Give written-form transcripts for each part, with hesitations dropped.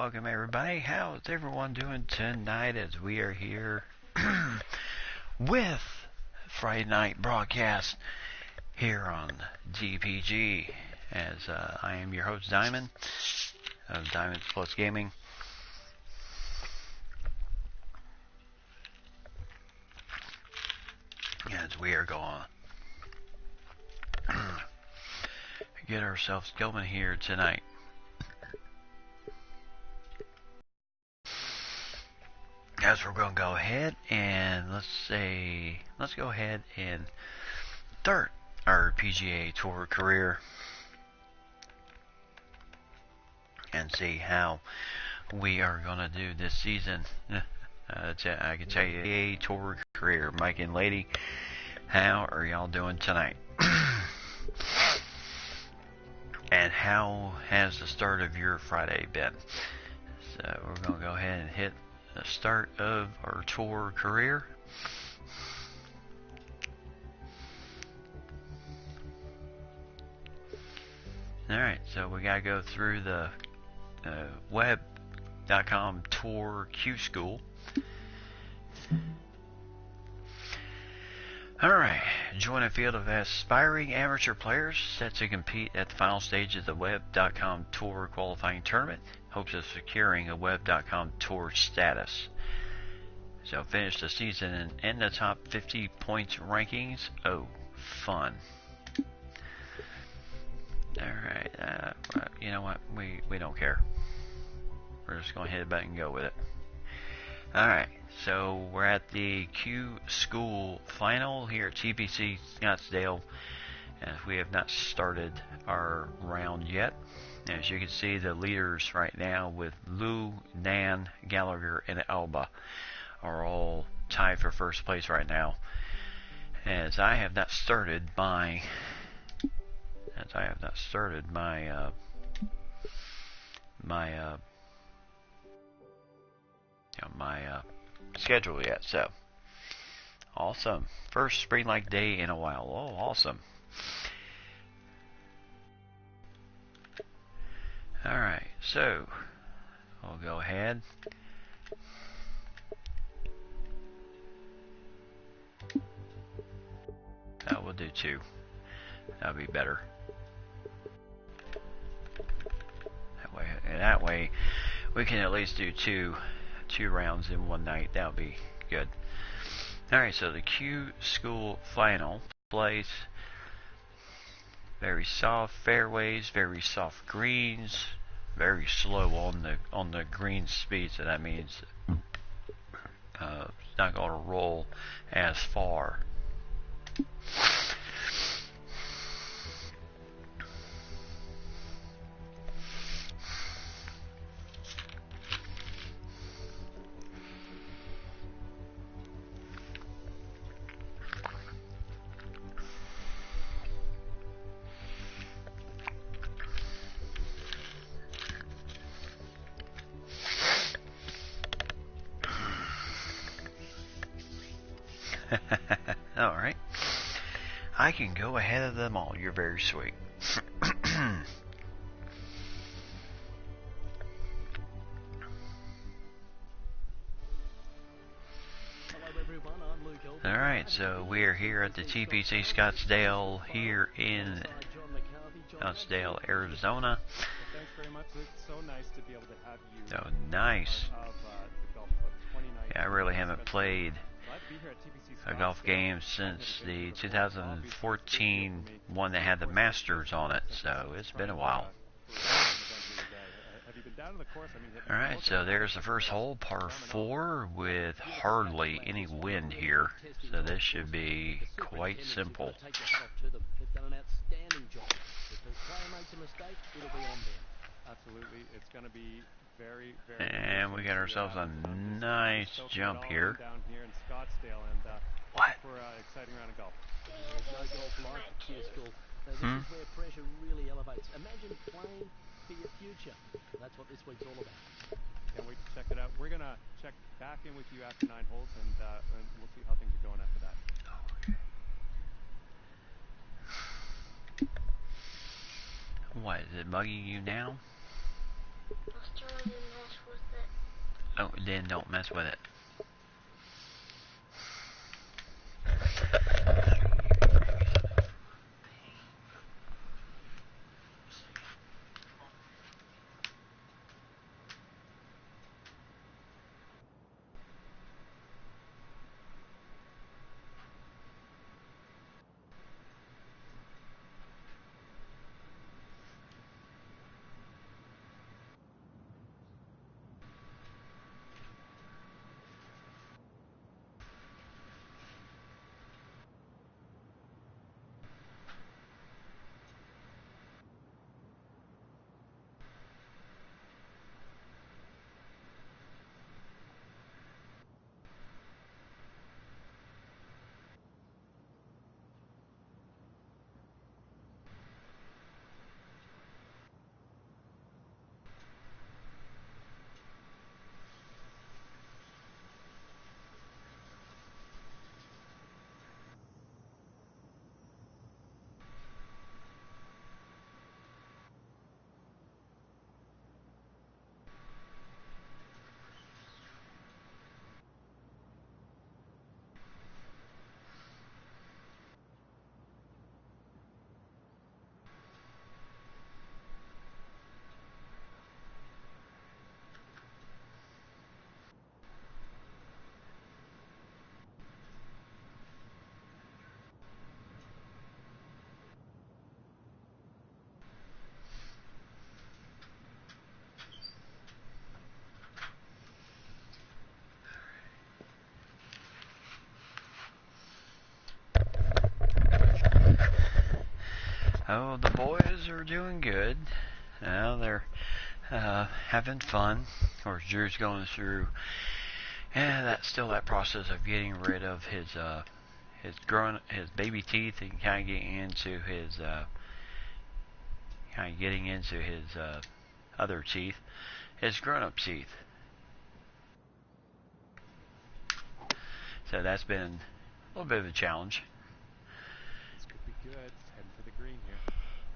welcome everybody. How's everyone doing tonight as we are here with Friday night broadcast here on DPG as I am your host Diamond of Diamonds Plus Gaming. As we are going to get ourselves going here tonight. As we're going to go ahead and let's go ahead and start our PGA Tour career and see how we are going to do this season. I can tell you, PGA Tour career, Mike and Lady, how are y'all doing tonight? And how has the start of your Friday been? So we're going to go ahead and hit the start of our tour career. Alright, so we gotta go through the web.com tour Q school. Alright, join a field of aspiring amateur players set to compete at the final stage of the web.com tour qualifying tournament. Hopes of securing a web.com tour status. So finish the season and in the top 50 points rankings. Oh, fun. Alright, you know what? We don't care. We're just going to hit a button and go with it. Alright, so we're at the Q School Final here at TPC Scottsdale. And we have not started our round yet. As you can see, the leaders right now with Lou, Nan, Gallagher, and Alba are all tied for first place right now. As I have not started my schedule yet. So awesome! First spring-like day in a while. Oh, awesome! Alright, so we'll go ahead. We'll do 2. That'll be better. That way we can at least do two rounds in one night. That'll be good. Alright, so the Q School Final plays very soft fairways, very soft greens, very slow on the green speed, so that means it's not going to roll as far. Alright. I can go ahead of them all. You're very sweet. Alright, so we are here at the TPC Scottsdale here in Scottsdale, Arizona. Thanks very much. It's so nice to be able to have you. Oh, nice. Yeah, I really haven't played a golf game since the 2014 one that had the Masters on it, so it's been a while. Alright, so there's the first hole, par 4, with hardly any wind here, so this should be quite simple. Absolutely, it's going to be very, and we got ourselves a nice jump here. Down here in Scottsdale, and what? For an exciting round of golf. There's no golf like Q School. So this is where pressure really elevates. Imagine playing for your future. That's what this week's all about. Can't wait to check it out. We're going to check back in with you after 9 holes, and we'll see how things are going after that. What, is it bugging you now? Australian National then don't mess with it. Oh, the boys are doing good. Now they're having fun. Of course, Drew's going through, that's still that process of getting rid of his baby teeth and kind of getting into his other teeth, his grown-up teeth. So that's been a little bit of a challenge. This could be good. Heading for the green here.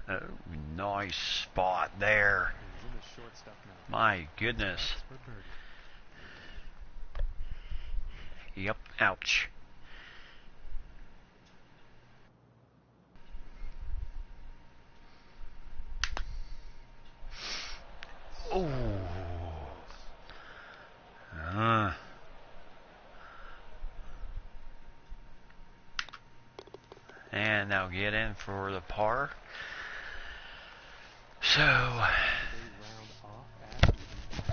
Oh, nice spot there. He's in the short stuff now. My goodness. That's for birdie. Yep, ouch. Oh. And now get in for the par. So,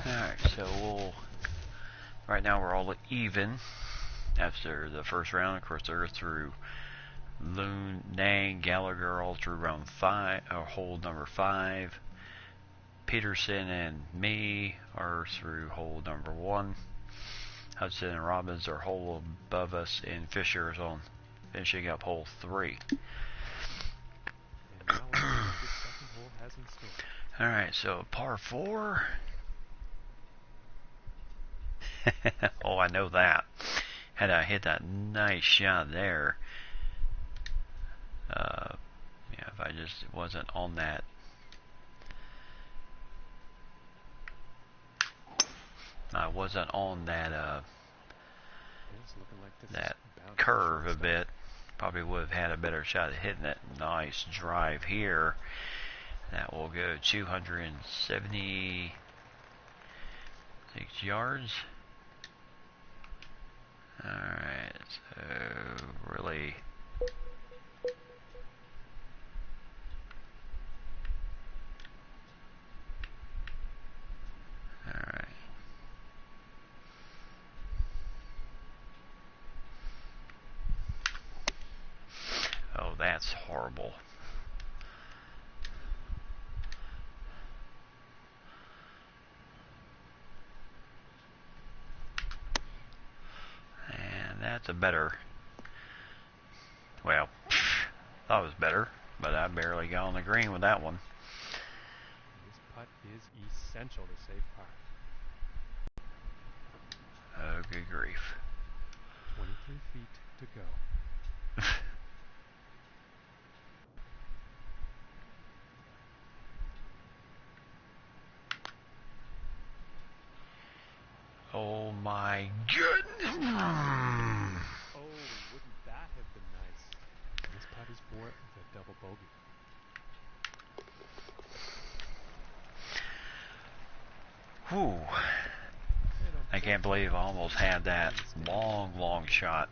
alright, so right now we're all even after the first round. Of course, they're through Loon, Nang, Gallagher all through round 5, or hole number 5. Peterson and me are through hole number 1. Hudson and Robbins are hole above us, and Fisher is on finishing up hole 3. Alright, so par 4. Oh, I know that. Had I hit that nice shot there, yeah, if I just wasn't on that. I wasn't on that that curve a bit, probably would have had a better shot at hitting it. Nice drive here. That will go 276 yards. Alright, so really alright. Oh, that's horrible. And that's a better, well, thought it was better, but I barely got on the green with that one. This putt is essential to save par. Oh, good grief. 23 feet to go. Oh my goodness. Oh, wouldn't that have been nice? This putt is for the double bogey. Whew. I can't believe I almost had that long shot.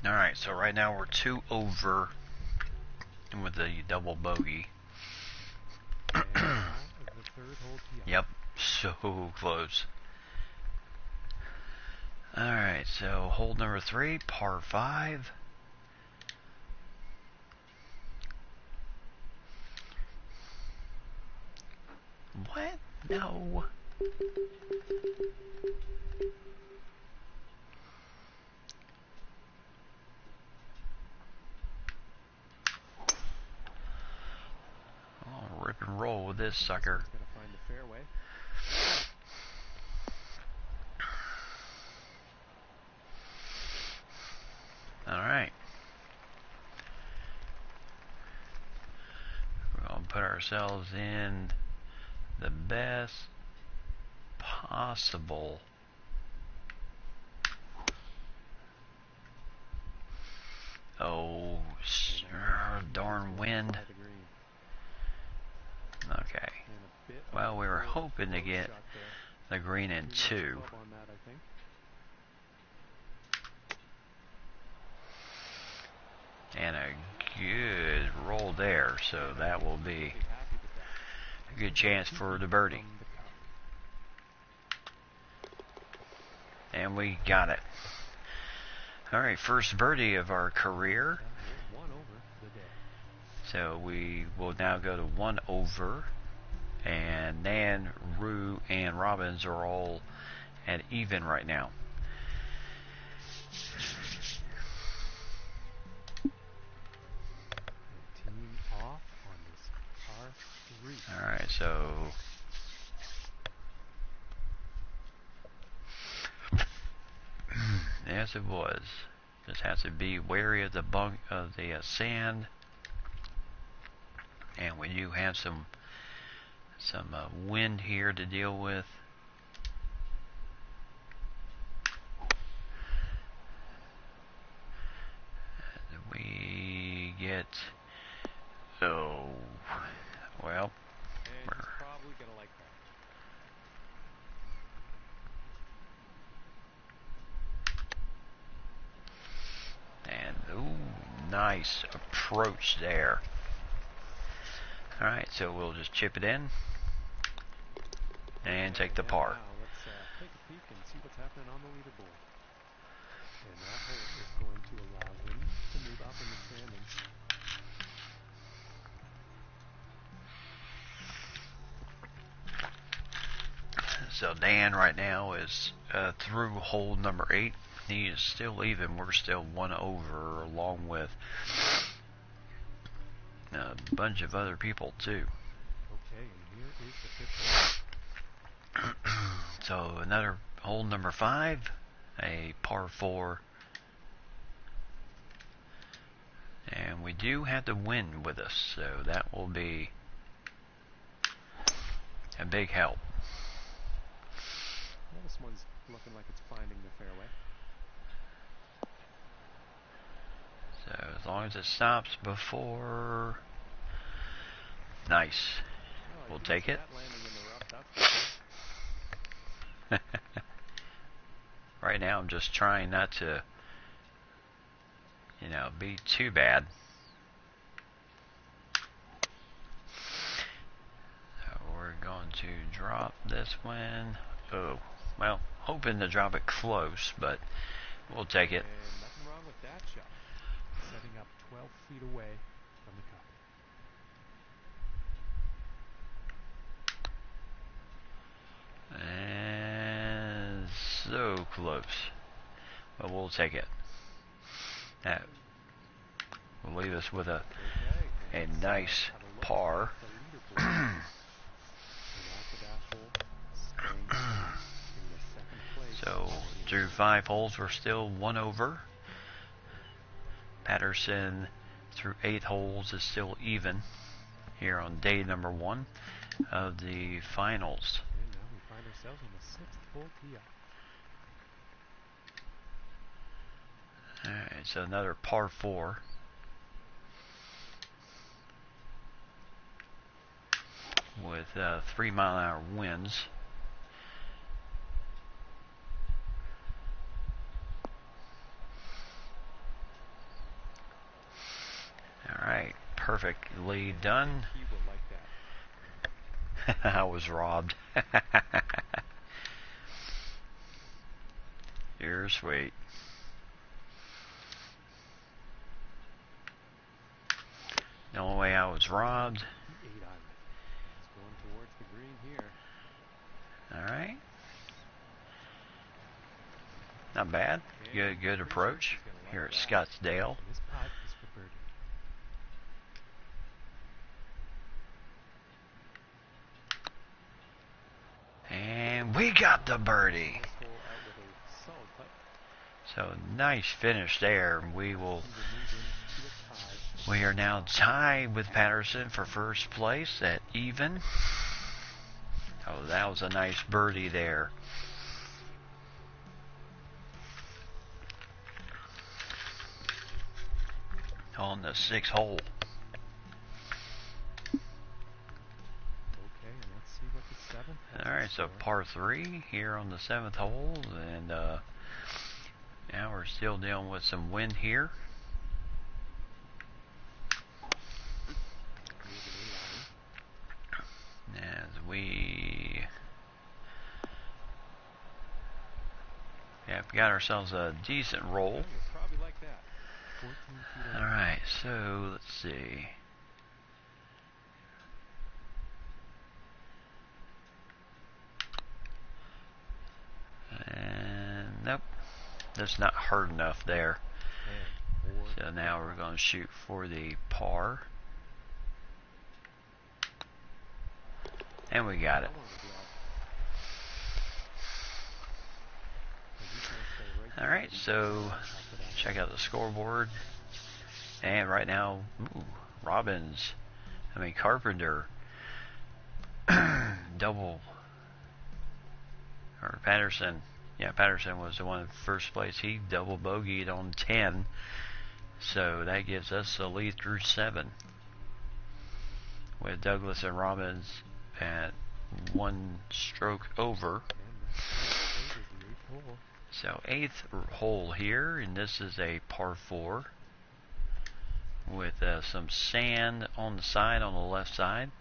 Alright, so right now we're 2 over with the double bogey. And now the third hole tee up. Yep, so close. Alright, so hole number 3, par 5. What? No. I'll rip and roll with this sucker. Gotta find the fairway. Alright. We're going to put ourselves in the best possible darn wind. Okay. Well, we were hoping to get the green in 2. And a good roll there, so that will be a good chance for the birdie. And we got it. Alright, first birdie of our career. So we will now go to 1 over. And Nan, Rue, and Robbins are all at even right now. Team off on this par 3. Alright, so yes, it was. Just has to be wary of the sand, and we do have some wind here to deal with. We get well. And he's probably gonna like that. And nice approach there. Alright, so we'll just chip it in and take the par. Now let's take a peek and see what's happening on the leaderboard. And that hole is going to allow him to move up in the standings. So Dan right now is through hole number 8. He is still even. We're still 1 over, along with a bunch of other people too. Okay, and here is the 5th hole. So another hole number 5, a par 4. And we do have the wind with us, so that will be a big help. Well, this one's looking like it's finding the fairway. So as long as it stops before, nice. We'll take it. Right now I'm just trying not to, be too bad. So we're going to drop this one. Oh, well, hoping to drop it close, but we'll take it. And nothing wrong with that shot. Setting up 12 feet away from the cup. And so close. But we'll take it. That will leave us with a nice par. So through 5 holes we're still 1 over. Patterson through 8 holes is still even. here on day number 1 of the finals. And now we find ourselves on the 6th hole tee off. Alright, so another par 4. With 3-mile-an-hour winds. Alright, perfectly done. He will like that. I was robbed. You're sweet. The only way I was robbed. The 8 iron. It's going towards the green here. Alright. Not bad. Good approach here at Scottsdale. And this putt is for birdie. And we got the birdie. This hole out with a solid putt. So nice finish there. We will. He will move into a tie. We are now tied with Patterson for first place at even. Oh, that was a nice birdie there. On the 6th hole. Okay, and let's see what the 7th has. Alright, so par 3 here on the 7th hole, and now we're still dealing with some wind here. As we got ourselves a decent roll. You'll probably like that. 14 feet over. Alright, so let's see. And nope, that's not hard enough there. So now we're going to shoot for the par. And we got it. Alright, so check out the scoreboard. And right now, Carpenter double, or Patterson. Yeah, Patterson was the one in first place. He double bogeyed on 10. So that gives us the lead through 7. With Douglas and Robbins at 1 stroke over. So 8th hole here, and this is a par 4 with some sand on the side, on the left side,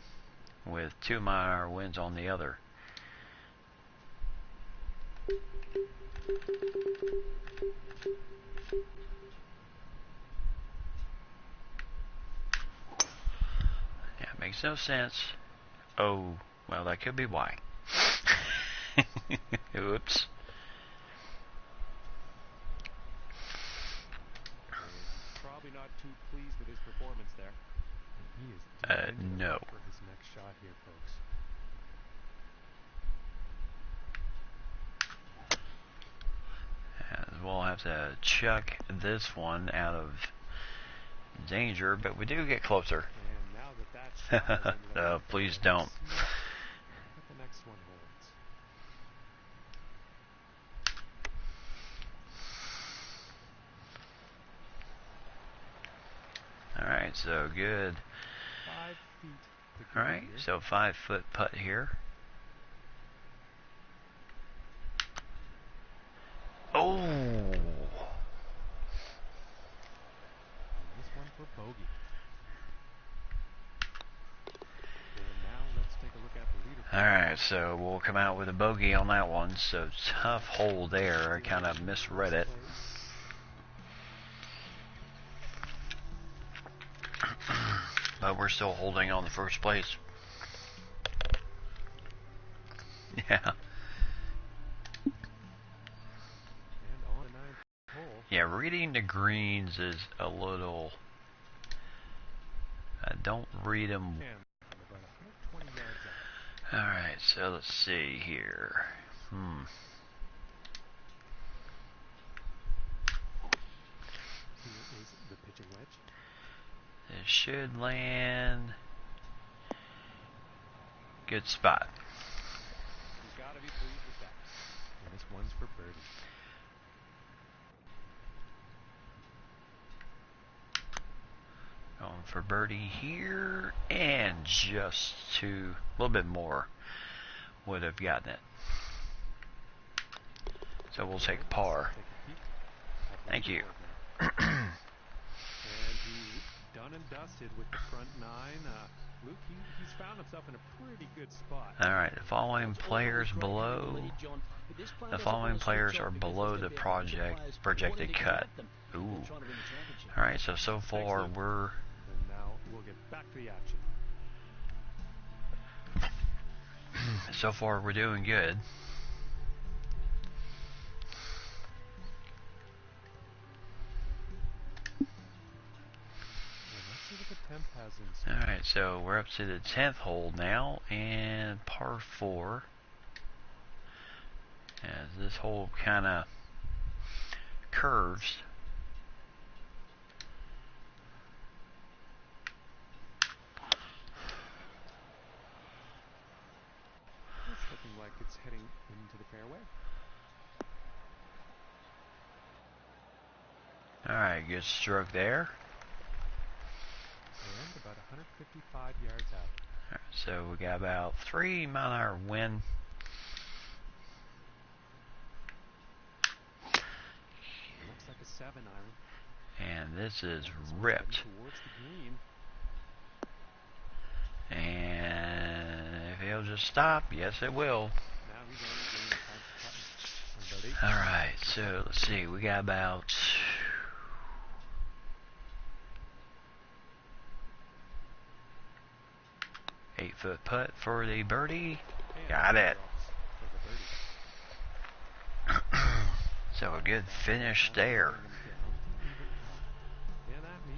with 2-mile-an-hour winds on the other. Yeah, it makes no sense. Oh, well, that could be why. Oops. Probably not too pleased with his performance there. And he is no. for his next shot here, folks. As we'll have to chuck this one out of danger, but we do get closer. And now that that's Please don't. what the next one holds. Alright, so good. 5 feet to go Alright, here. so 5-foot putt here. Oh! And this one for bogey. And now let's take a look at the leaderboard. Alright, so we'll come out with a bogey on that one. So tough hole there. I kind of misread it. But we're still holding on the first place. Yeah. And on the 9th hole. Yeah, reading the greens is a little... I don't read them. And about 120 yards out. Alright, so let's see here. Here is the pitching wedge. It should land Good spot. You gotta be pleased with that. And this one's for birdie. Going for birdie here, and just to a little bit more would have gotten it. So we'll take par. Thank you. And he's done and dusted with the front nine. Luke, he's found himself in a pretty good spot. All right, the following players below. The following players are below the projected cut. Ooh. All right, so far we're. And now we'll get back to the action. So far we're doing good. Alright, so we're up to the 10th hole now, and par 4. As this hole kind of curves. It's looking like it's heading into the fairway. Alright, good stroke there. And about 155 yards out. Alright, so we got about 3 mile-an-hour wind. Looks like a 7-iron. And this is ripped. Towards the green. And if it'll just stop, yes it will. Now he's on the green. Alright, so let's see, we got about 8-foot putt for the birdie. Got it. So a good finish there.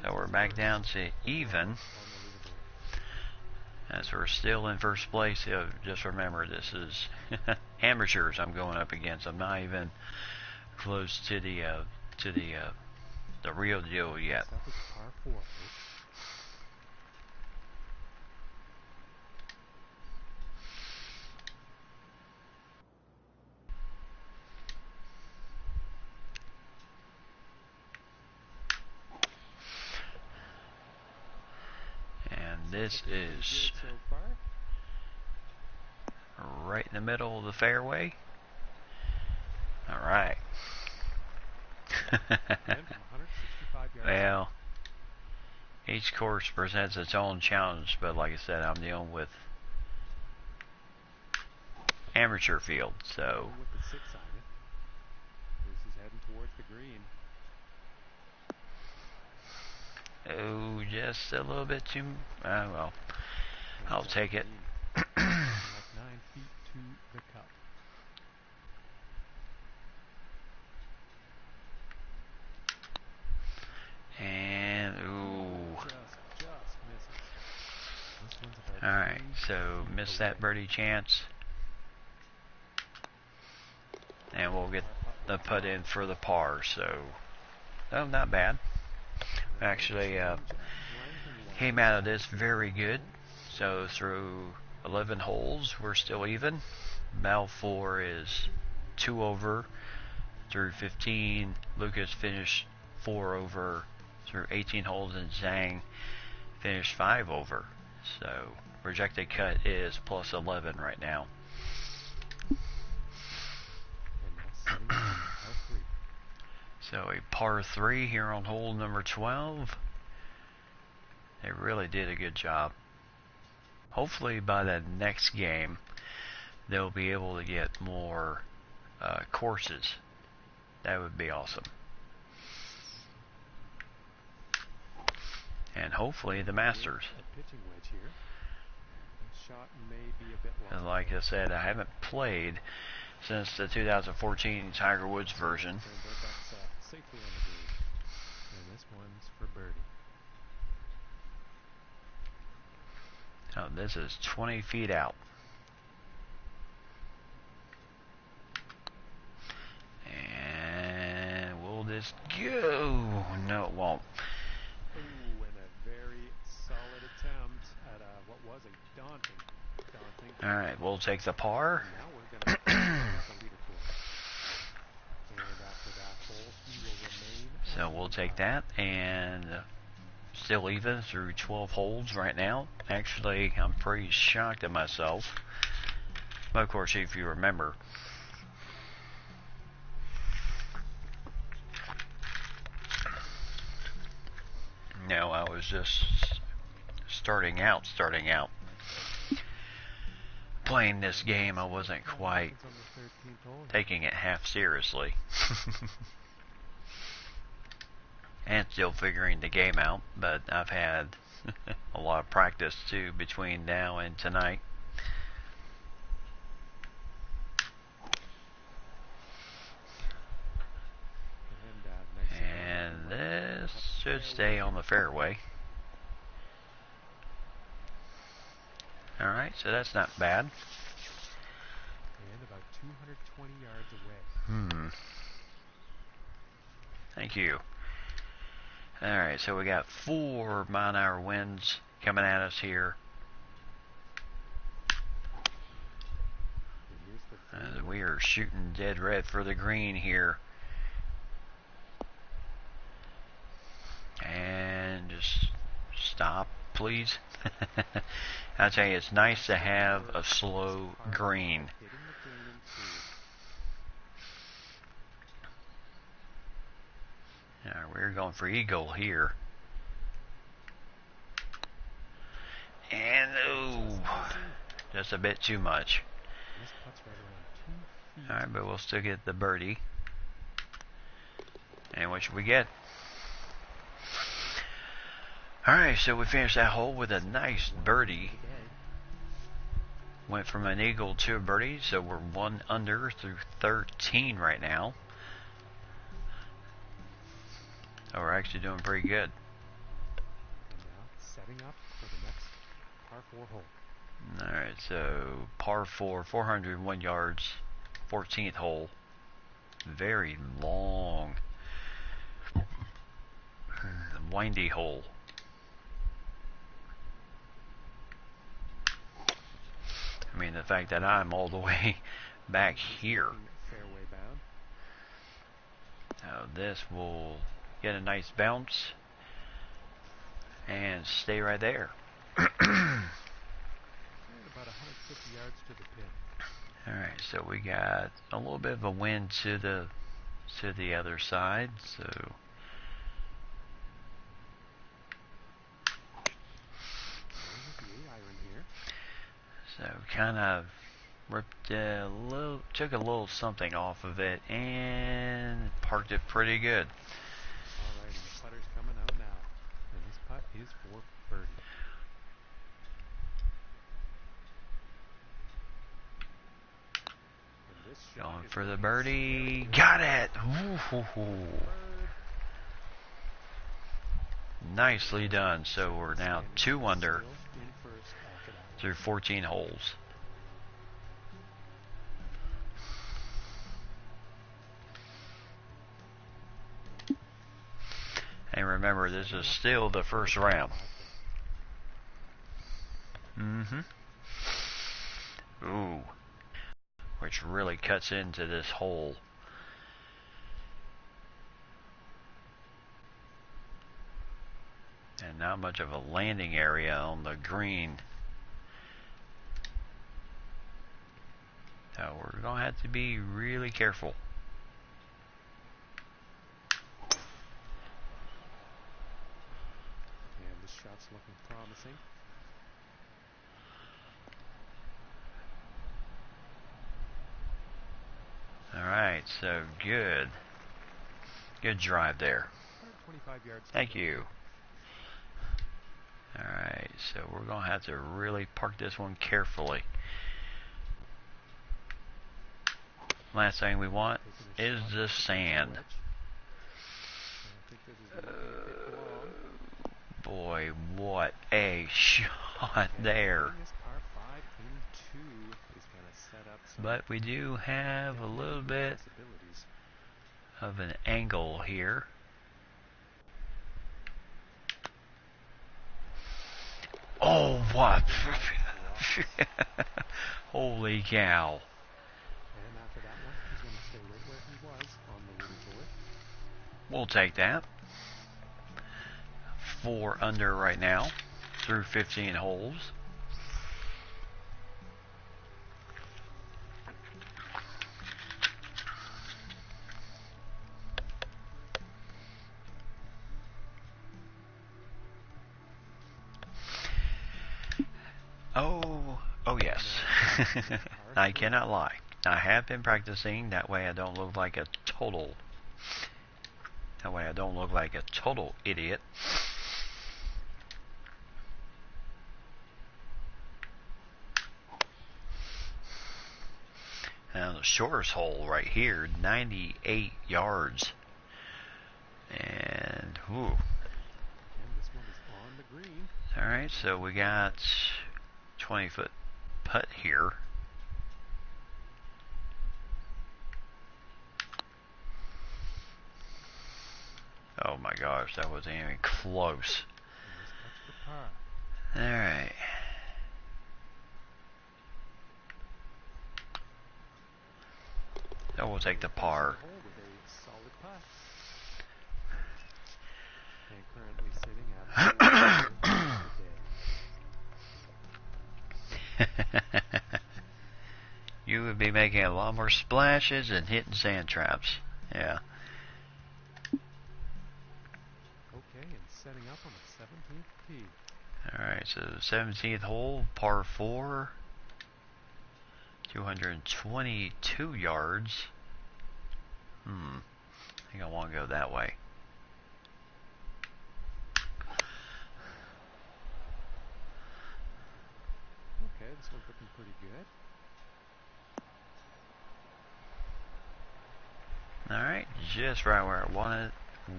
So we're back down to even. As we're still in first place. Just remember, this is amateurs I'm going up against. I'm not even close to the real deal yet. And this is right in the middle of the fairway. Alright. Well, each course presents its own challenge, but like I said, I'm dealing with amateur field, so This is heading towards the green. oh, just a little bit too. Well, I'll take it. Like 9 feet to the cup. And ooh. Just misses. This one's about All right, so miss that birdie chance, and we'll get the putt in for the par. So, no, not bad. Actually, came out of this very good. So through 11 holes, we're still even. Balfour is 2 over through 15. Lucas finished 4 over through 18 holes, and Zhang finished 5 over. So projected cut is plus 11 right now. So a par 3 here on hole number 12. They really did a good job. Hopefully by the next game they'll be able to get more courses. That would be awesome. And hopefully the Masters. And like I said, I haven't played since the 2014 Tiger Woods version. And this one's for birdie. Oh, this is 20 feet out. And will this go? No, it won't. Ooh, and a very solid attempt at what was a daunting daunting. Alright, we'll take the par. Now we're going to the leaderboard. And after that hole, he will remain. So we'll take that, and still even through 12 holes right now. Actually, I'm pretty shocked at myself. But of course, if you remember, no, I was just starting out. Playing this game, I wasn't quite taking it half seriously. And still figuring the game out, but I've had a lot of practice too between now and tonight. And this should stay on the fairway. Alright, so that's not bad. And about 220 yards away. Thank you. Alright, so we got 4 mile-an-hour winds coming at us here. As we are shooting dead red for the green here. And just stop, please. I tell you, it's nice to have a slow green. Alright, we're going for eagle here. And, oh, just a bit too much. Alright, but we'll still get the birdie. And what should we get? Alright, so we finished that hole with a nice birdie. Went from an eagle to a birdie, so we're 1 under through 13 right now. So we're actually doing pretty good. And now setting up for the next par 4 hole. Alright, so par 4, 401 yards, 14th hole. Very long, windy hole. I mean, the fact that I'm all the way back here. Fairway bound. Now this will get a nice bounce and stay right there. And about 150 yards to the pin. Alright, so we got a little bit of a wind to the other side, so kind of ripped took a little something off of it and parked it pretty good. Alright, and the putter's coming out now. And this putt is for birdie. Going for the birdie. Got it! Ooh. Nicely done. So we're now 2 under through 14 holes. And remember, this is still the first round. Ooh. Which really cuts into this hole. And not much of a landing area on the green. So we're going to have to be really careful. And this shot's looking promising. Alright, so good. Good drive there. 125 yards. Thank you. Alright, so we're going to have to really park this one carefully. Last thing we want is the sand. Boy, what a shot there. But we do have a little bit of an angle here. Oh, what? Holy cow. And after that one, he's going to stay right where he was on the leaderboard. We'll take that. 4 under right now through 15 holes. Oh yes. I cannot lie. I have been practicing. That way I don't look like a total idiot. Now the shortest hole right here, 98 yards. And whoo. And this one is on the green. Alright, so we got 20-foot putt here. Oh my gosh, that wasn't even close. Alright. So we'll take the par. You would be making a lot more splashes and hitting sand traps. Yeah. Okay, and setting up on the 17th tee. Alright, so 17th hole, par 4. 222 yards. I think I want to go that way. Okay, this one's looking pretty good. Alright, just right where I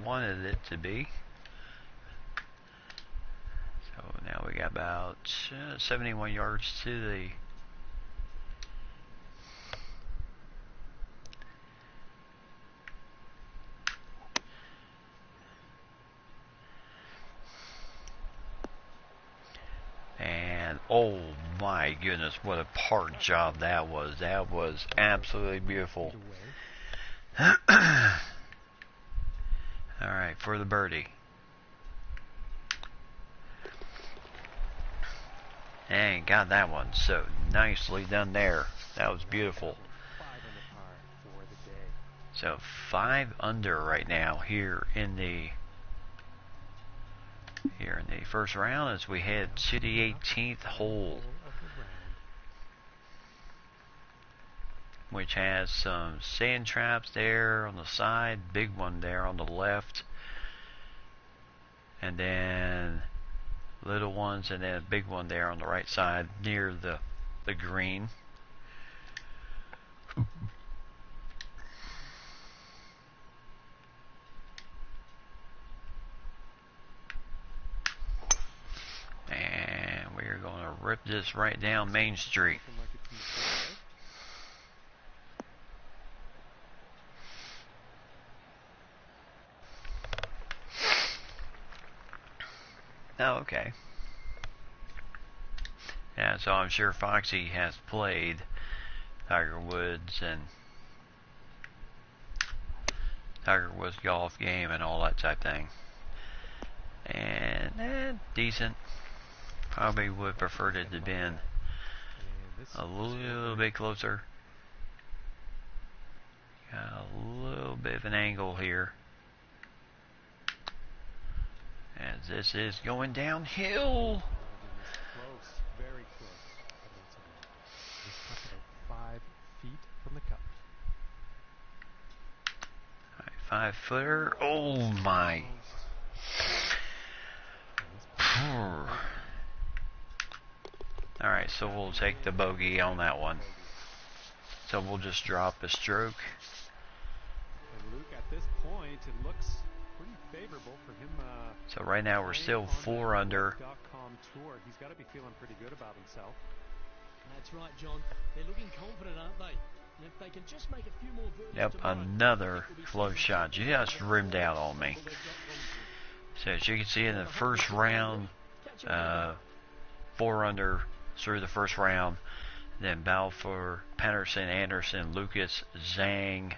wanted it to be. So now we got about 71 yards to the and oh my goodness, what a part job that was. That was absolutely beautiful. Alright, for the birdie. And got that one. So nicely done there. That was beautiful. So 5 under right now here in the first round as we head to the 18th hole, which has some sand traps there on the side, big one there on the left, and then little ones, and then a big one there on the right side near the green. And we're going to rip this right down Main Street. Oh, okay. Yeah, so I'm sure Foxy has played Tiger Woods and Tiger Woods golf game and all that type thing. And decent. Probably would prefer it to have been a little bit closer. Got a little bit of an angle here. As this is going downhill. Close, very close. This cup's about 5 feet from the cup. Alright, 5-footer. Oh my. Alright, so we'll take the bogey on that one. So we'll just drop a stroke. And Luke, at this point, it looks pretty favorable for him. So right now we're still 4 under. Tour. He's got to be feeling pretty good about himself. That's right, John. They're looking confident, aren't they? And if they can just make a few more birdies Yep, tomorrow, another close shot. Just rimmed out on me. So as you can see in the first round, 4 under through the first round. Then Balfour, Patterson, Anderson, Lucas, Zhang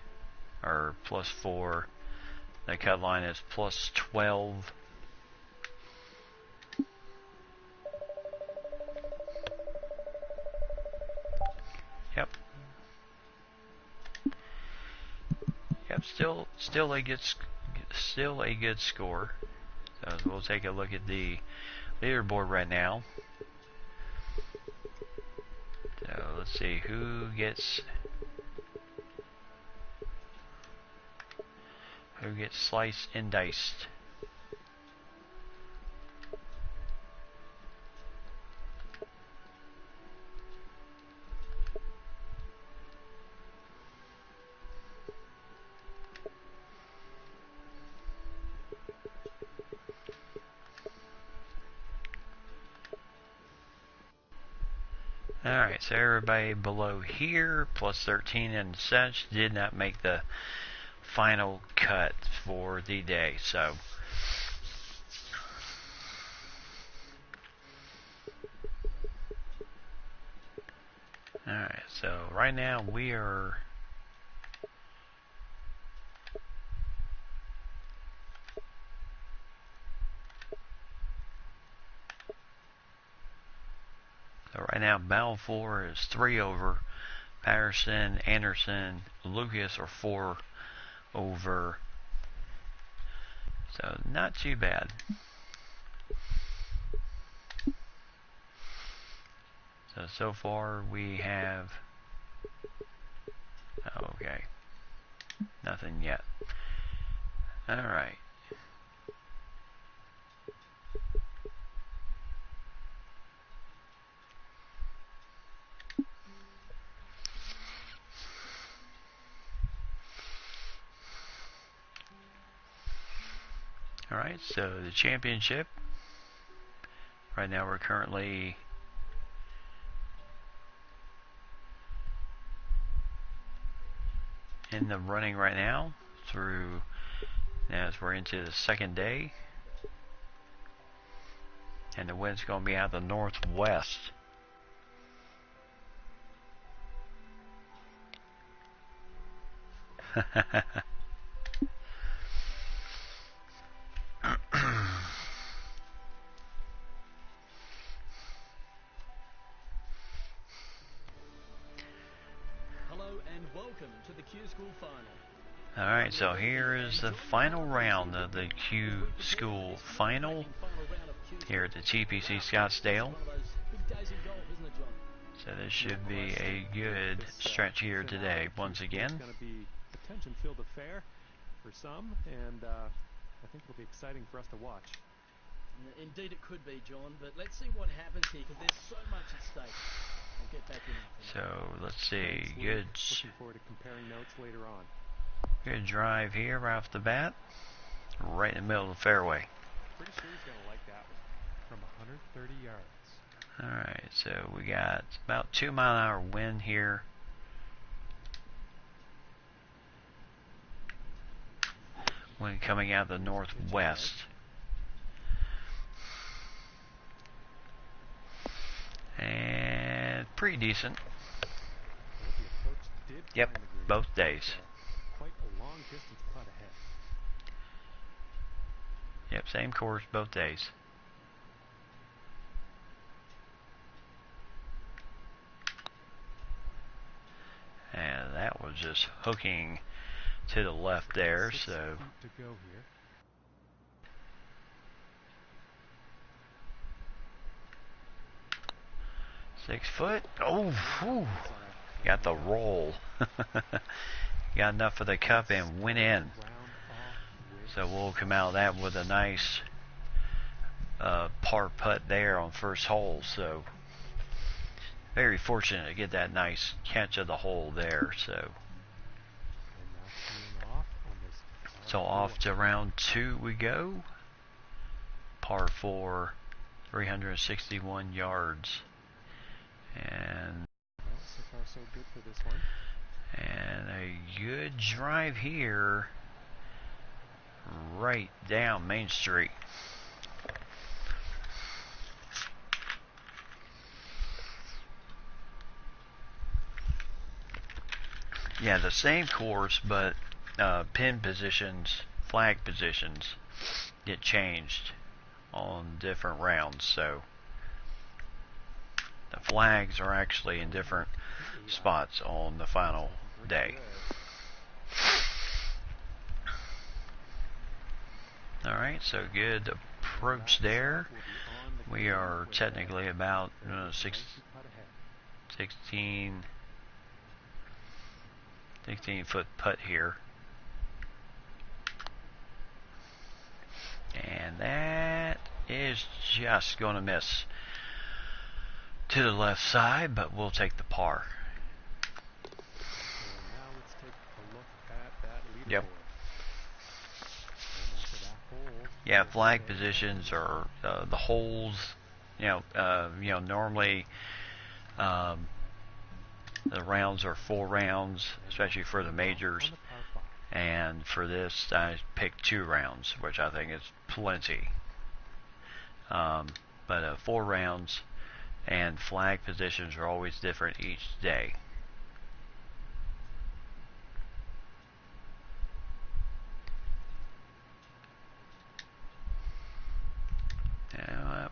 are +4. The cut line is +12. Yep. Yep. Still a good score. So we'll take a look at the leaderboard right now. So let's see who gets sliced and diced. Alright, so everybody below here, +13 and such, did not make the final cut for the day. So alright, so right now we are Balfour is 3 over. Patterson, Anderson, Lucas are 4 over. So not too bad. So far we have, okay, nothing yet. Alright. Alright, so the championship, right now we're currently in the running right now through, as we're into the second day, and the wind's going to be out of the northwest. Alright, so here is the final round of the Q School Final here at the TPC Scottsdale. So this should be a good stretch here today once again. It's going to be a tension-filled affair for some, and I think it'll be exciting for us to watch. Indeed it could be, John, but let's see what happens here, because there's so much at stake. I'll get back in. So let's see, good. Looking forward to comparing notes later on. Good drive here right off the bat, right in the middle of the fairway. Pretty sure he's gonna like that one from 130 yards. Alright, so we got about 2-mile-an-hour wind here. Wind coming out of the northwest. And pretty decent. Yep, both days. Quite a long distance putt ahead. Yep, same course both days. And that was just hooking to the left there, so to go here. 6 foot. Oh, whew. Got the roll. Got enough for the cup and went in. So we'll come out of that with a nice par putt there on first hole. So very fortunate to get that nice catch of the hole there. So off to round 2 we go. Par 4, 361 yards. And so far so good for this one. And a good drive here, right down Main Street. Yeah, the same course, but pin positions, flag positions get changed on different rounds. So the flags are actually in different spots on the final day. Alright, so good approach there. We are technically about 16 foot putt here. And that is just going to miss to the left side, but we'll take the par. And now let's take a look at that leaderboard. Yep. And after that hole, Yeah, flag positions are the holes. Normally the rounds are 4 rounds, especially for the majors. And for this, I picked 2 rounds, which I think is plenty. But 4 rounds, and flag positions are always different each day.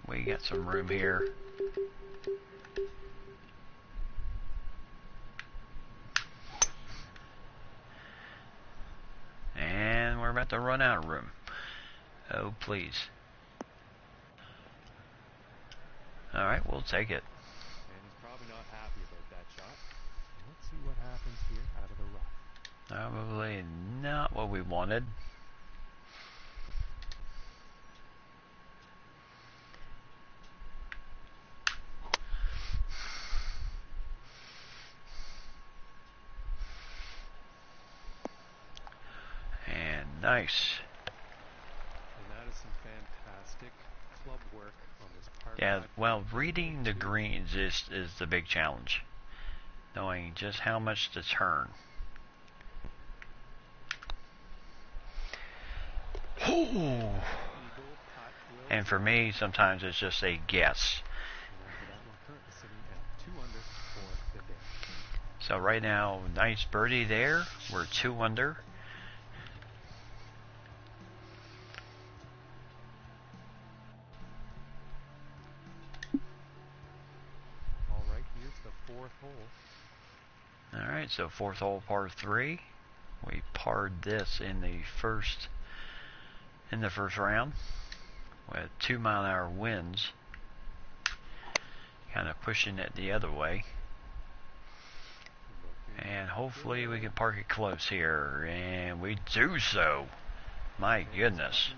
We got some room here. And we're about to run out of room. Oh, please. Alright, we'll take it. And he's probably not happy about that shot. Let's see what happens here out of the rough. Probably not what we wanted. And nice. And that is some fantastic club work on this part. Yeah, well, reading the greens is the big challenge. Knowing just how much to turn. Ooh. And for me, sometimes it's just a guess. So right now, nice birdie there. We're 2 under. All right, here's the 4th hole. All right, so 4th hole, par 3. We parred this in the first round with 2-mile-an-hour winds, kind of pushing it the other way. And hopefully we can park it close here, and we do so. My goodness.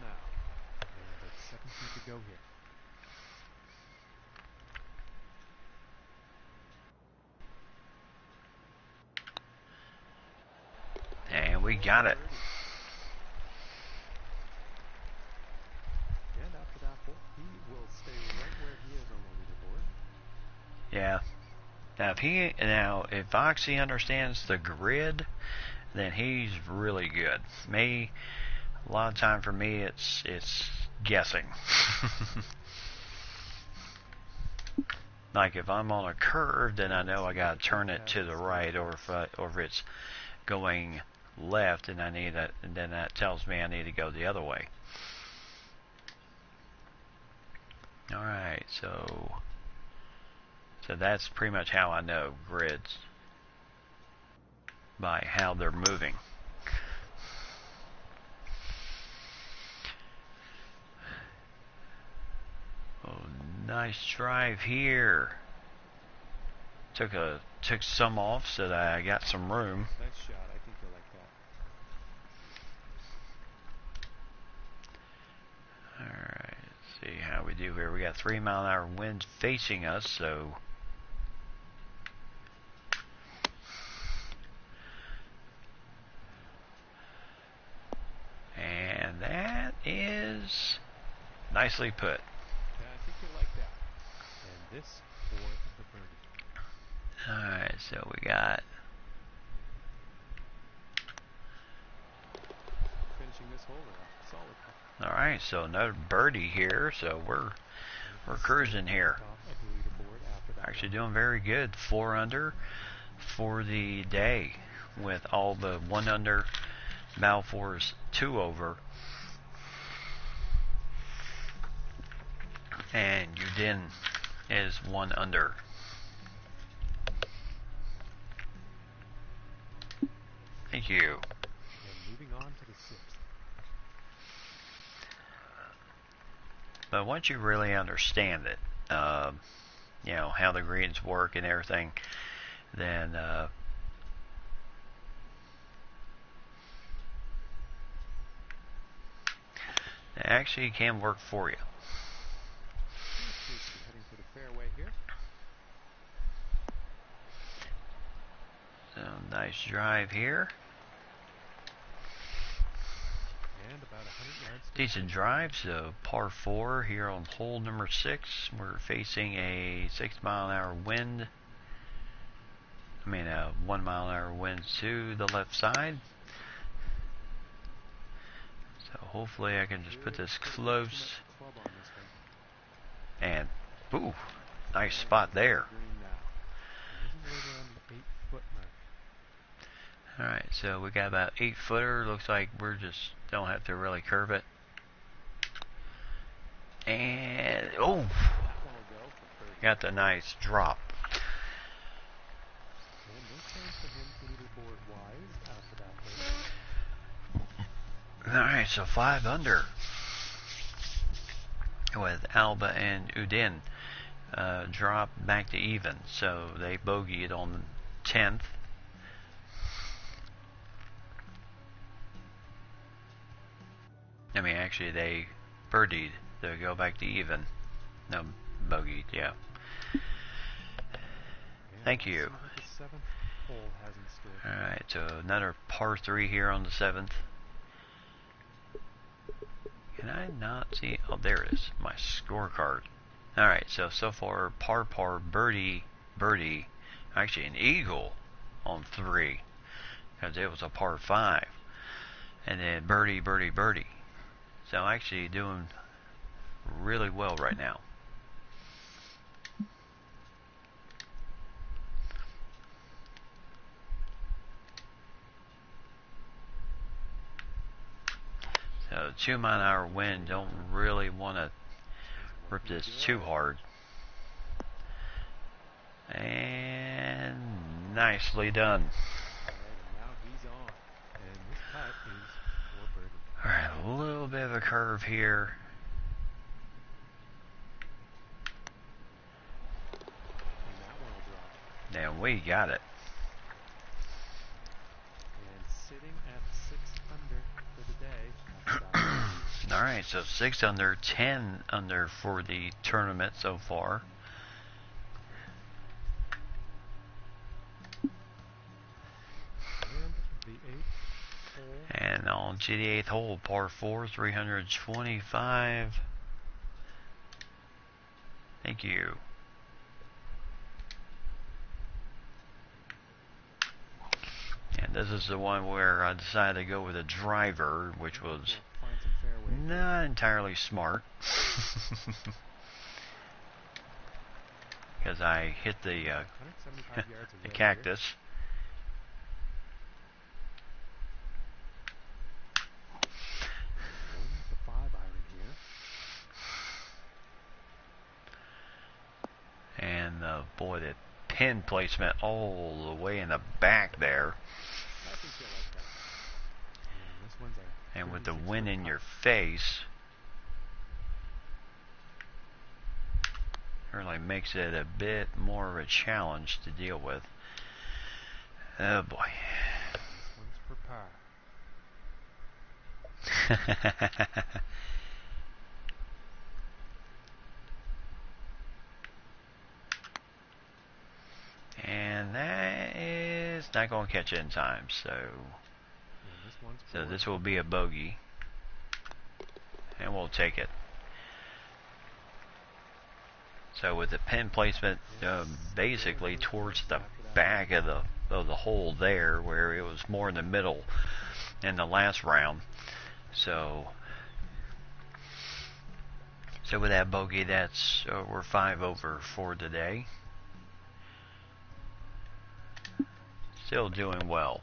And we got it. And after that hole, he will stay right where he is on the leaderboard. Yeah. If Oxy understands the grid, then he's really good. A lot of time for me, it's guessing. Like if I'm on a curve, then I know I gotta turn it to the right, or if it's going left, and then that tells me I need to go the other way. All right, so that's pretty much how I know grids, by how they're moving. Oh, nice drive here. Took some off so that I got some room. Nice shot. I think you'll like that. Alright, let's see how we do here. We got 3-mile-an-hour winds facing us, so and that is nicely put. Yeah, I think you'll like that. And this for the birdie. Alright, so we got Finishing this hole a solid putt. alright, so another birdie here, so we're cruising here. Actually doing very good. 4 under for the day. with all the 1 under. Balfour's 2 over. And Udin is 1 under. Thank you. And moving on to the 6th. But once you really understand it, you know, how the greens work and everything, then it actually can work for you. Appears to be heading for the fairway here. So nice drive here. And about 100 yards. Decent drive. So par 4 here on hole number 6. We're facing a 6-mile-an-hour wind. I mean a 1-mile-an-hour wind to the left side. So hopefully I can just put this close. And, ooh, nice spot there. Alright, so we got about 8-footer. Looks like we're just don't have to really curve it. And, oh, got the nice drop. Alright, so 5 under with Alba and Udin. Drop back to even. So they bogeyed on 10th. I mean, actually, they birdied to go back to even. No, bogeyed, yeah. Thank you. Alright, so another par 3 here on the 7th. Can I not see? Oh, there it is. My scorecard. Alright, so far, par, birdie, actually an eagle on 3. Because it was a par 5. And then birdie. So actually doing really well right now. So 2-mile-an-hour wind, don't really want to rip this too hard. And nicely done. Alright, a little bit of a curve here. And we got it. And sitting at 6 under for the day. Alright, so 6 under, 10 under for the tournament so far. And on to the 8th hole, par 4, 325. Thank you. And this is the one where I decided to go with a driver, which was not entirely smart. Because I hit the cactus. And boy, the pin placement all the way in the back there. And with the wind in your face, it really makes it a bit more of a challenge to deal with. Oh boy. And that is not going to catch it in time, so this will be a bogey, and we'll take it. So with the pin placement basically towards the back of the hole there, where it was more in the middle in the last round. So with that bogey, that's we're 5 over for today. Still doing well.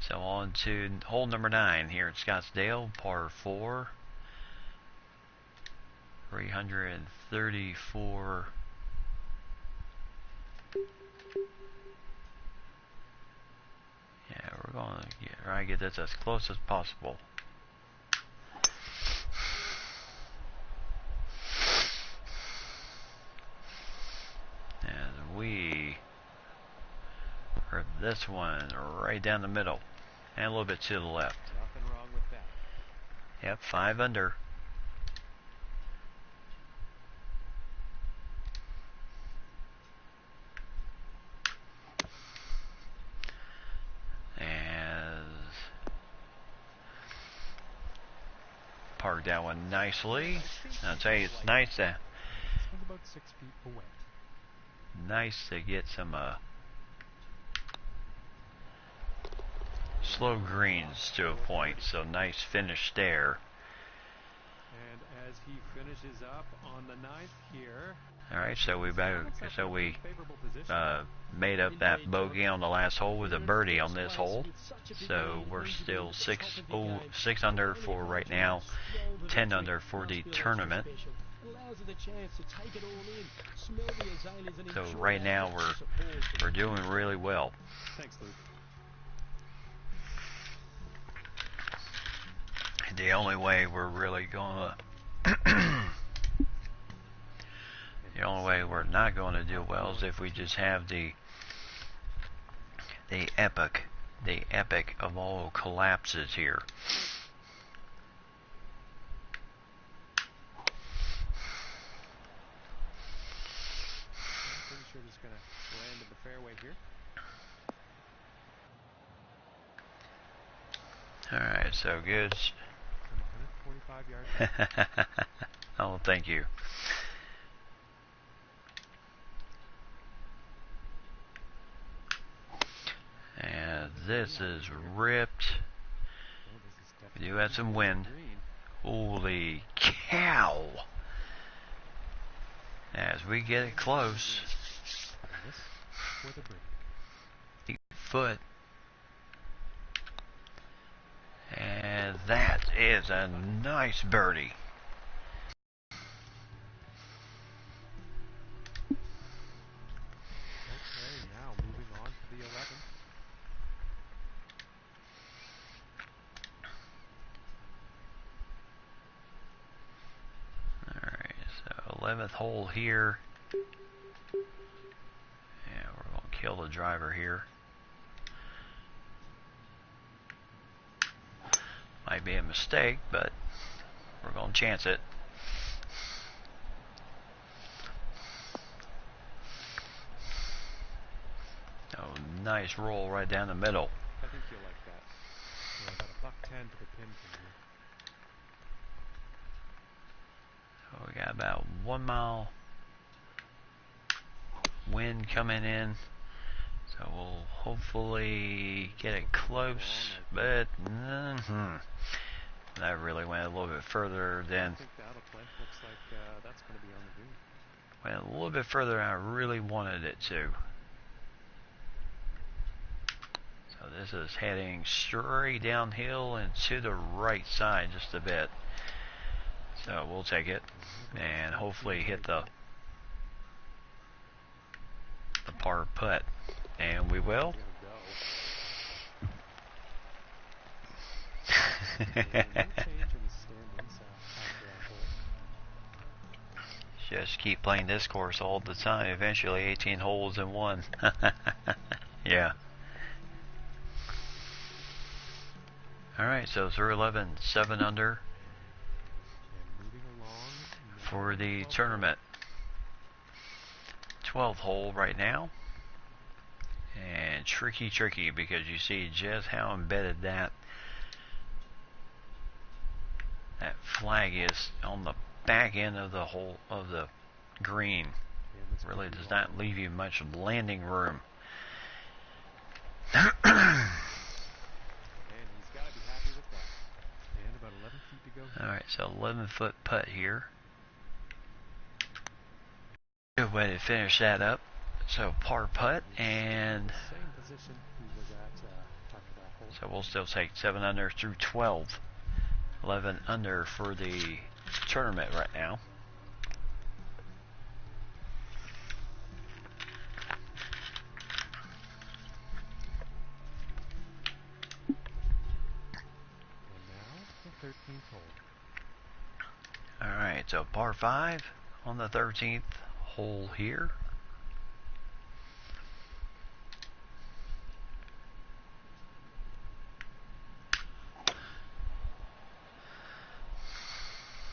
So on to hole number 9 here at Scottsdale, par 4. 334. Yeah, we're going to try to get this as close as possible. And we rip this one right down the middle and a little bit to the left. Nothing wrong with that. Yep, 5 under. And park that one nicely. I'll tell you, it's nice to Swing about 6 feet away. get some slow greens to a point. So nice finish there. And as he finishes up on the 9th here. All right, so we made up that bogey on the last hole with a birdie on this hole. So we're still 6 under for right now, 10 under for the tournament. So right now we're doing really well. Thanks, Luke. The only way we're really gonna the only way we're not going to do well is if we just have the epic of all collapses here. I'm pretty sure it's going to land in the fairway here. Alright, so good. 145 yards. Oh, thank you. And this is ripped. We do have some wind. Holy cow! As we get it close, 8 foot. And that is a nice birdie. Okay, now moving on to the 11th. Alright, so 11th hole here. Yeah, we're going to kill the driver here. Might be a mistake, but we're going to chance it. Oh, nice roll right down the middle. I think you'll like that. Yeah, about $1.10 to the pin from here. So we got about 1 mile wind coming in. So we'll hopefully get it close, but that really went a little bit further than. I think that'll play. Looks like that's going to be on the green. Went a little bit further than I really wanted it to. So this is heading straight downhill and to the right side just a bit. So we'll take it and hopefully hit the par putt, and we will. Just keep playing this course all the time. Eventually 18 holes in one. Yeah. Alright, so through 11, 7 under for the tournament. 12th hole right now. And tricky because you see just how embedded that flag is on the back end of the hole of the green. Really does not leave you much landing room. And he's got to be happy with that. And about 11 feet to go. Alright, so 11-foot putt here. Good way to finish that up. So par putt, and same position he was at after that hole. So we'll still take 7 under through 12. 11 under for the tournament right now. And now the 13th hole. Alright, so par 5 on the 13th hole here.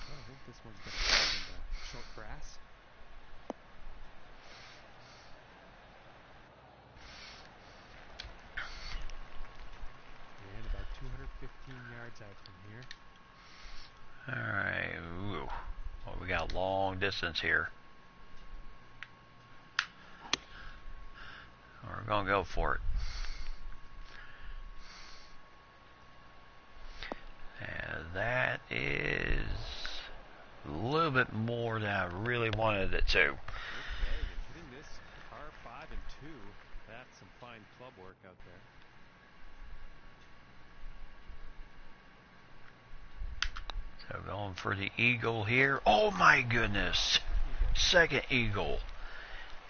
I think this one's going to go into short grass. And about 215 yards out from here. Alright, ooh. Well, we got a long distance here. We're going to go for it. And that is a little bit more than I really wanted it to. Okay, and hitting this par 5 and 2, that's some fine club work out there. So going for the eagle here. Oh my goodness! Second eagle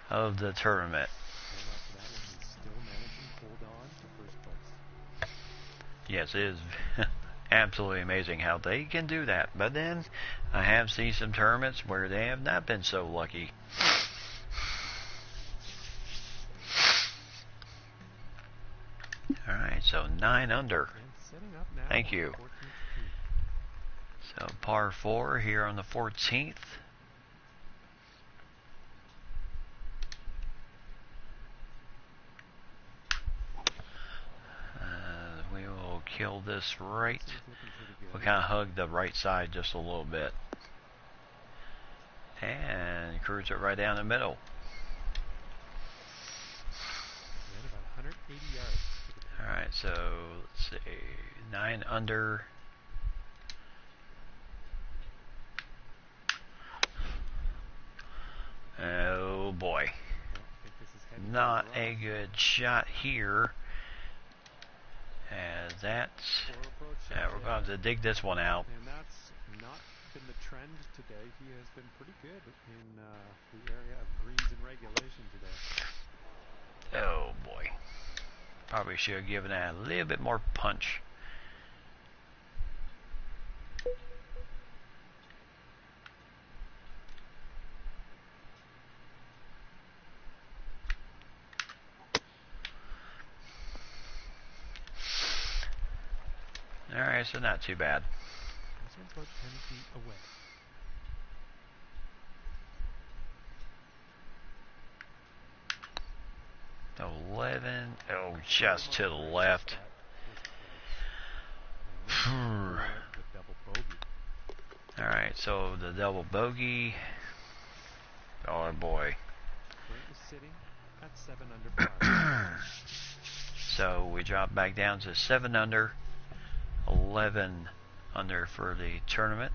of the tournament. And after that one, he's still managing to hold on to first place. Yes, it is absolutely amazing how they can do that. But then I have seen some tournaments where they have not been so lucky. Alright, so 9 under. And setting up now. Thank you. 14th tee. So par 4 here on the 14th. We will kill this right. This one's looking pretty good. We'll kind of hug the right side just a little bit. And cruise it right down the middle. And about 180 yards. Alright, so let's see. 9 under. Oh boy. I think this is heading Not to the a rough. good shot here. And that's... Poor approach shot Yeah, we're there. going to dig this one out. And that's not been the trend today. He has been pretty good in the area of greens and regulation today. Oh boy. Probably should have given that a little bit more punch. Alright, so not too bad. This one's about 10 feet away. Oh, 11. Oh, just to the left. The double bogey. Alright, so the double bogey. Oh boy. Currently sitting at 7 under par. So we drop back down to 7 under. 11 under for the tournament.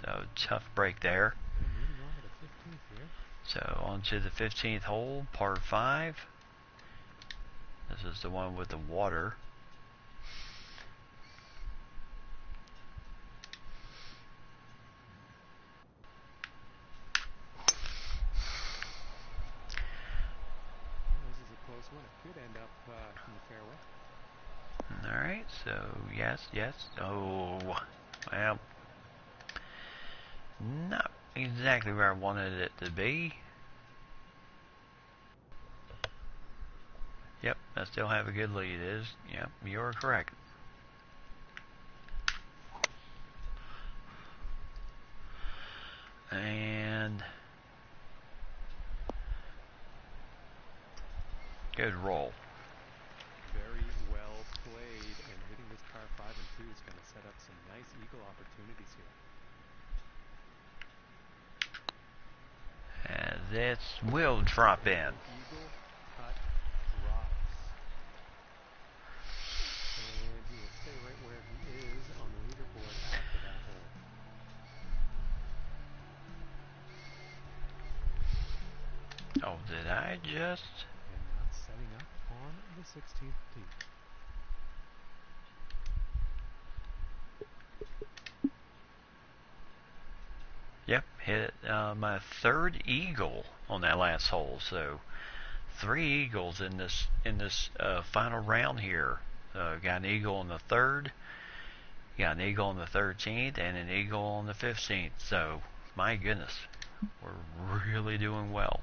So tough break there. And moving on to the 15th here. So on to the 15th hole, par 5. This is the one with the water. Well, this is a close one. It could end up in the fairway. Alright, so yes. Oh, well, not exactly where I wanted it to be. Yep, I still have a good lead. Yep, you're correct. And good roll. Very well played, and hitting this par 5 and 2 is going to set up some nice eagle opportunities here. And this will drop in. Eagle cut drops. And he will stay right where he is on the leaderboard after that hole. Oh, did I just? And now setting up on on the 16th tee. Yep, hit my third eagle on that last hole. So 3 eagles in this final round here. Got an eagle on the 3rd, got an eagle on the 13th, and an eagle on the 15th. So my goodness, we're really doing well.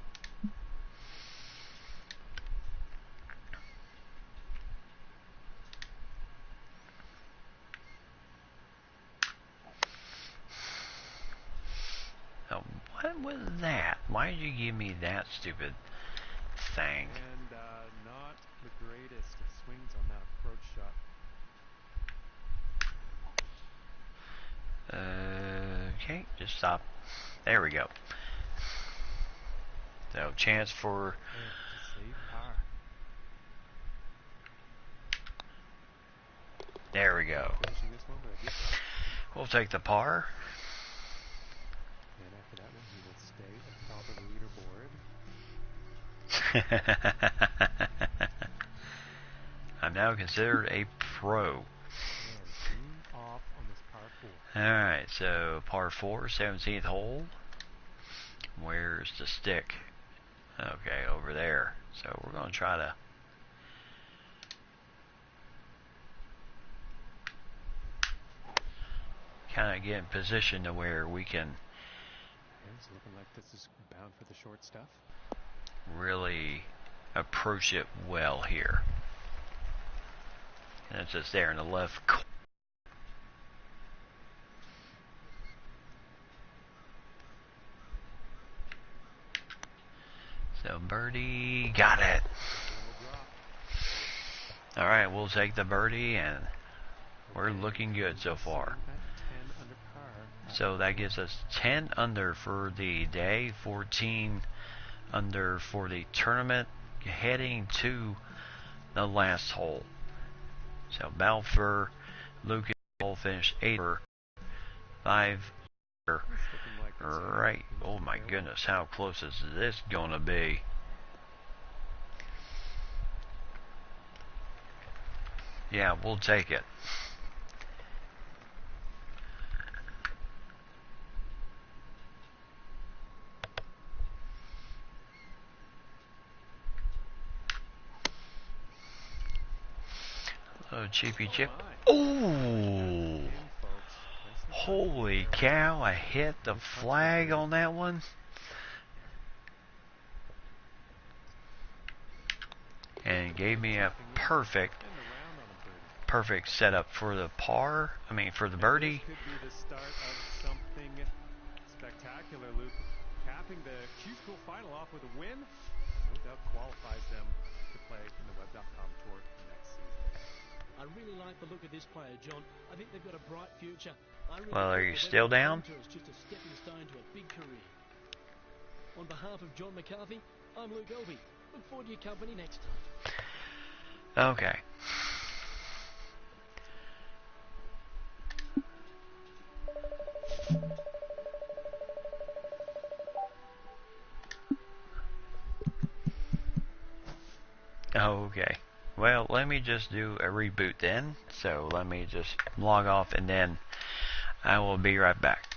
Now, what was that? Why did you give me that stupid thing? And not the greatest of swings on that approach shot. Okay, just stop. There we go. So, chance for... Save par. There we go. Finishing this one, but yep. We'll take the par. And after that one, he will stay at the top of the leaderboard. I'm now considered a pro. And team off on this par 4. Alright, so par 4, 17th hole. Where's the stick? Okay, over there. So we're going to try to... kind of get in position to where we can... And it's looking like this is bound for the short stuff. really approach it well here. And it's just there in the left corner. So birdie, got it. Alright, we'll take the birdie, and we're looking good so far. So that gives us 10 under for the day, 14 under for the tournament, heading to the last hole. So Balfour, Lucas will finish 8 or 5. Right. Oh my goodness, how close is this going to be? Yeah, we'll take it. Oh, cheapy chip. Oh! Holy cow, I hit the flag on that one. And gave me a perfect setup for the par. I mean, for the birdie. This could be the start of something spectacular, Luke. Capping the Q School final off with a win. No doubt qualifies them to play in the Web.com Tour next season. I really like the look of this player, John. I think they've got a bright future. Well, are you still down? Just a stepping stone to a big career. On behalf of John McCarthy, I'm Luke Elvey. Look forward to your company next time. Okay. Okay. Well, let me just do a reboot then. So let me just log off and then I will be right back.